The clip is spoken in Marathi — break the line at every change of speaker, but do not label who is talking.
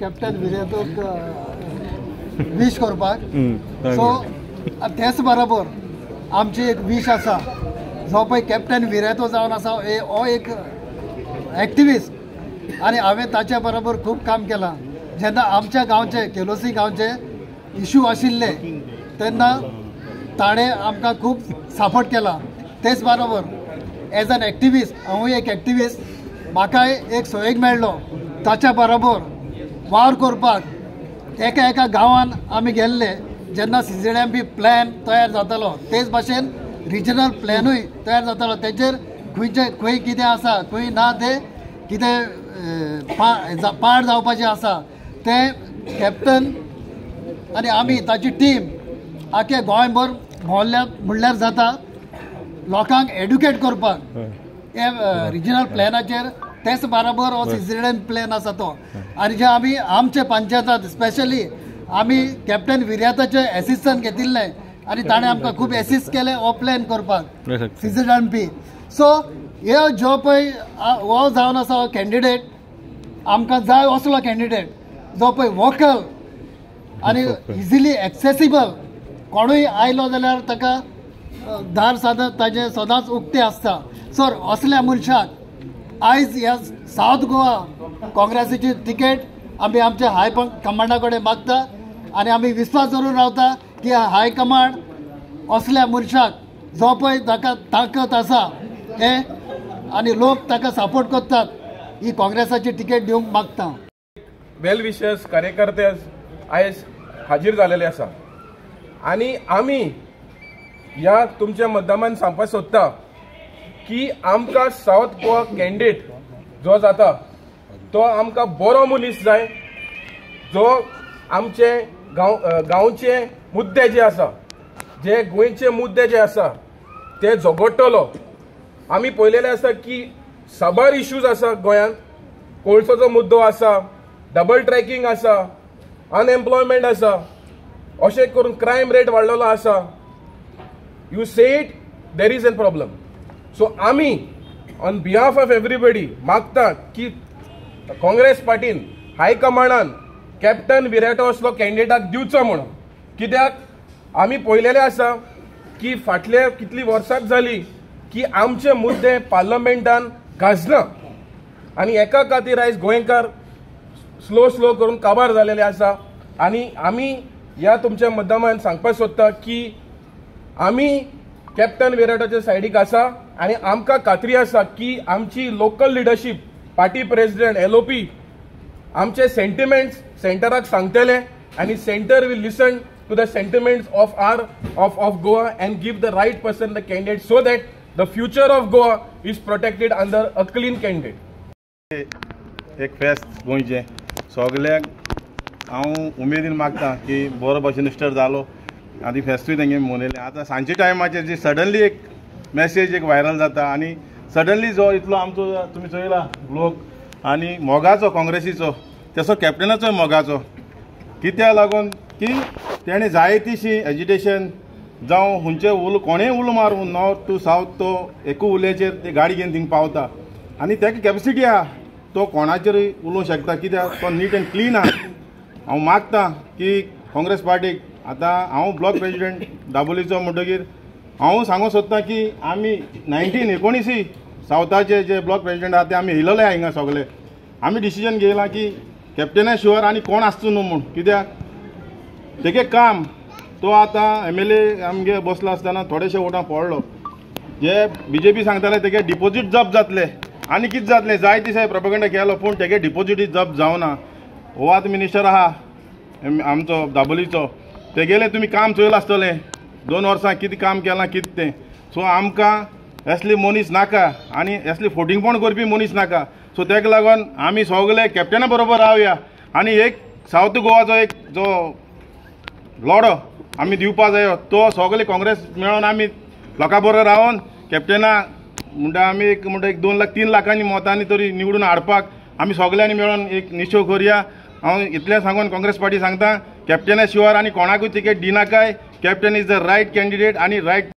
कॅप्टन विराटोक विश करपाक सो तेच बरोबर आमची एक विश आसा जो पळय कॅप्टन विराटो जावन आसा हो एक एक्टिविस्ट आनी हांवें ताच्या बरोबर खूब काम केलां. जेन्ना आमच्या गांवचे केलोसी गांवचे इशू आशिल्ले तेन्ना ताणें आमकां खूब सपोर्ट केला. तेच बरोबर एज एन एक्टिविस्ट हांवूय एक एक्टिविस्ट म्हाकाय एक सोयेक मेळ्ळो ताच्या बरोबर वावर करपाक. एका एका गांवान आमी गेल्ले जेन्ना CZMP प्लॅन तयार जातालो तेच भाशेन रिजनल प्लॅनूय तयार जातालो. तेचेर खंय कितें आसा खंय ना तें कितें पाड जावपाचें आसा तें कॅप्टन आनी आमी ताची टीम आख्या गोंयभर भोंवल्यात म्हणल्यार जाता लोकांक एड्युकेट करपाक हे रिजनल प्लॅनाचेर. तेच बरोबर हो CZM प्लॅन आसा तो. आनी जे आमी आमचे पंचायतात स्पेशली आमी कॅप्टन विराटाचे एसिस्टंट घेतिल्ले आनी ताणें आमकां खूब एसिस्ट केले हो प्लॅन करपाक CZMP. सो हे जो पळय हो जावन आसा हो कॅन्डिडेट आमकां जाय असलो कॅन्डिडेट जो पळय वोकल आनी इजिली एक्सेसिबल. कोणूय आयलो जाल्यार ताका दार ताजें सदांच उक्तें आसता. सो असल्या मनशाक आयज ह्या सावथ गोवा काँग्रेसीची तिकेट आमी आमच्या हाय कमांडा कडेन मागता आनी आमी विस्वास दवरून रावता की हाय कमांड असल्या मनशाक जो पळय ताका ताकद आसा हे आनी लोक ताका सपोर्ट करतात ही काँग्रेसाची तिकेट दिवंक मागता.
वेल विशर्स कार्यकर्ते आयज हाजीर जालेले आसा आनी आमी ह्या तुमच्या मुद्दामान सांगपाक सोदता की आमकां सावथ गोवा कॅन्डिडेट जो जाता तो आमकां बरो मनीस जाय जो आमचे गांवचे मुद्दे जे आसा जे गोंयचे मुद्दे जे आसा ते झगडटलो. आमी पळयलेले आसा की साबार इश्यूज आसा गोंयांत. कोळसोचो मुद्दो आसा, डबल ट्रॅकिंग आसा, अनएम्प्लॉयमेंट आसा, अशें करून क्रायम रेट वाडलेलो आसा. You say it there is an problem. So आमी ऑन बिहाफ ऑफ एवरीबडी मागता की काँग्रेस पार्टीन हायकमांडान कॅप्टन विराटो असलो कॅन्डिडेटाक दिवचो म्हणून. कित्याक आमी पळयलेले आसा की फाटले कितली वर्सां जाली की आमचे मुद्दे पार्लमेंटान गाजना आनी एका खातीर आयज गोंयकार स्लो करून काबार जालेले आसा. आनी आमी ह्या तुमच्या मुद्दामान सांगपाक सोदता की आमी कॅप्टन विराटाच्या सायडीक आसा आनी आमकां खात्री आसा की आमची local leadership party president LOP आमचे सेंटिमेंट्स सेंटराक सांगतले आनी centre will listen to the sentiments of Goa and give the right person the candidate so that the future of Goa is protected under a clean candidate.
एक फेस्त गोंयचें सगल्याक हांव उमेदीन मागता की बरो भशेन स्टार्ट जालो आनी फेस्तूय तेंगे मनयलें. आतां सांजचे टायमाचेर जी सडनली एक मॅसेज एक व्हायरल जाता आनी सडनली जो इतलो आमचो तुमी चोयला लोक आनी मोगाचो काँग्रेसीचो तसो कॅप्टनाचोय मोगाचो. कित्याक लागून की तेणें जायतीशी एजिटेशन जावं खंयचे उलो कोणेंय उलो मारून नॉर्थ टू सावथ तो एकू उल्याचेर ते गाडी घेवन थिंग पावता आनी तेका कॅपेसिटी आहा तो कोणाचेरूय उलोवंक शकता कित्याक तो नीट एंड क्लीन आहा. हांव मागता की काँग्रेस पार्टीक आतां हांव ब्लॉक प्रेसिडेंट दाबोलीचो म्हणटकीर हांव सांगूंक सोदतां की आमी 1919 सावथाचे जे ब्लॉक प्रेसिडेंट आहा ते आमी येयलेले आहा हिंगा सगळे. आमी डिसिजन घेयलां की कॅप्टना शिवार आनी कोण आसचो न्हू म्हूण. कित्याक तेगे काम तो आतां MLA आमगे बसलो आसतना थोडेशे वोटां पडलो. जे BJP सांगताले तेगे डिपॉझीट जप्त जातले आनी कितें जातलें जाय दिसा प्रोपेगंडा केलो पूण तेगे डिपॉझीट जप्त जावना. हो आतां मिनिस्टर आहा आमचो दाबोलीचो ते गेले तुमी काम चोयलां आसतलें 2 वर्सां कितें काम केलां कितें तें. सो आमकां असली मनीस नाका आनी असली फोटिंगपण करपी मनीस नाका. सो तेका लागून आमी सगळे कॅप्टना बरोबर रावया आनी एक सावथ गोवाचो एक जो लढो आमी दिवपा जायो तो सगळे काँग्रेस मेळोन आमी लोकां बरोबर रावन कॅप्टना म्हणटा आमी एक म्हणटा 2 लाख 3 लाखांनी मतांनी तरी निवडून हाडपाक आमी सगळ्यांनी मेळोन एक निश्चय करया. हांव इतलें सांगून काँग्रेस पार्टी सांगता कॅप्टना शिवार आनी कोणाकूय तिकेट दिनाकाय. Captain is the right candidate आनी रायट